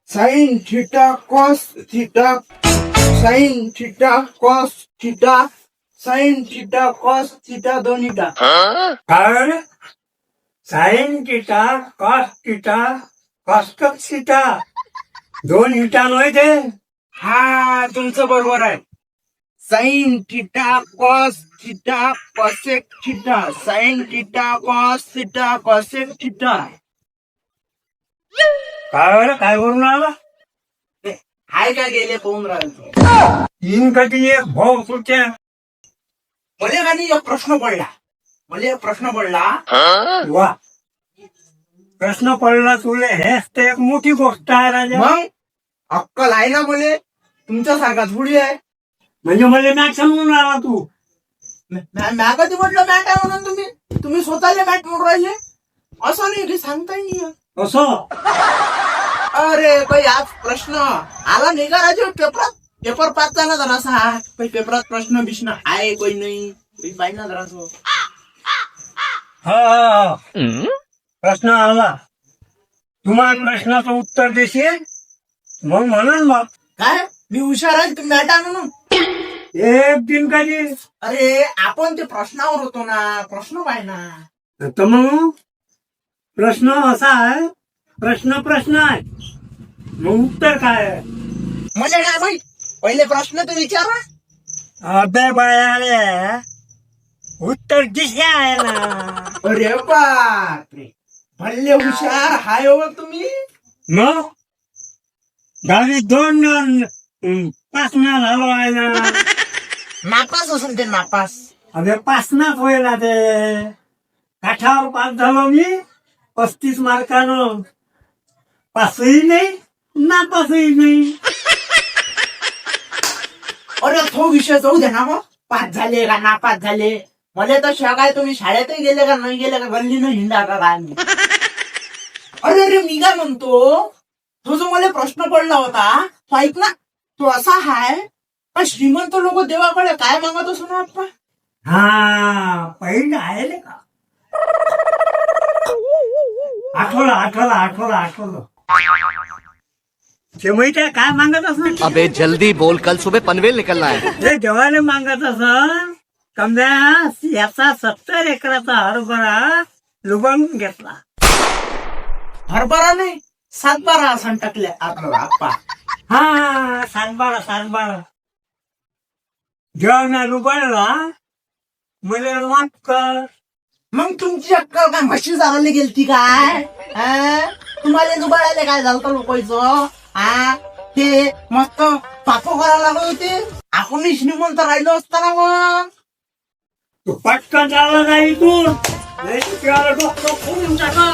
Sign theta cos theta sine theta cos theta sine theta cos theta दोन इटा. काय sine theta cos theta cosec theta दोन इटा नव्हे ते. हा तुमचं बरोबर आहे. Sine theta cos theta cosec theta sine theta cos theta cosec theta. काय करून आला हाय काय गेले पाहून राहिलो. तीन कधी एक भाऊ सुट्या. मला का नाही एक प्रश्न पडला. वा प्रश्न पडला तुले हेच तर एक मोठी गोष्ट आहे राजा. मग अक्कल आहे ना मले तुमच्या सारखा थोडी आहे. म्हणजे मला मॅच समजून आला तू. म्या कधी म्हटलं मॅट आहे म्हणून तुम्ही स्वतःला मॅट म्हणून राहिले. असं नाही की सांगताय नाही. असं अरे काही आज प्रश्न आला नाही का राजे पेपर पाच ना जरासा. काही पेपरात प्रश्न आहे काही नाही पाहिजे ना जरासं. हा प्रश्न आला तुम्हाला प्रश्नाचं उत्तर देशील मग म्हणून मग काय मी हुशार आहे तुम्ही मॅट आहे म्हणून. एक दिन कधी अरे आपण ते प्रश्नावर होतो ना. प्रश्न पाहिजे ना. तर मग प्रश्न असा आहे प्रश्न आहे मग उत्तर काय आहे. म्हणजे काय भाई पहिले प्रश्न तर विचारा. अबे बाया उत्तर दिशा आहे ना. अरे बापरे भल्ले हुशार हाय हो तुम्ही. मग गावी दोन पासना झालो आहे ना. नापास असून ते नापास. अबे पासनाच होईल ना ते. काठावर पास झालो मी 35 मार्कानं. पासही नाही नापासही नाही. अरे तो विषय जाऊ दे ना मग. पास झाले का नापास झाले मला तर काय तुम्ही शाळेतही गेले का नाही गेले का गल्लीनं हिंडा का काय. अरे मी काय म्हणतो तो जो मला प्रश्न पडला होता तो ऐक ना. तो असा हाय का श्रीमंत लोक देवाकडे काय मागत असो ना आप्पा. हा पहिलं आहे रे का. आठवलं ते माहिती आहे काय मागत असं. अबे जल्दी बोल, कल सुबह पनवेल निकलना है. ते देवाने मागत असं समजा याचा 70 एकराचा हरभरा लुबाडून घेतला. हरभरा नाही 7-12 असं टाकले आपलं आप्पा. हा सांबाळा जेव्हा मी लुबाडला मला माफ कर. मग तुमची अक्कल काय म्हशी चालवली गेलती काय. तुम्हाला दुबाळायला काय झालं लोकांचं. ते मस्त पापो करायला लागले होते. आपण श्रीमंत राहिलो असताना मग. तू पटकन चालला नाही तू डॉक्टर फोडून टाका.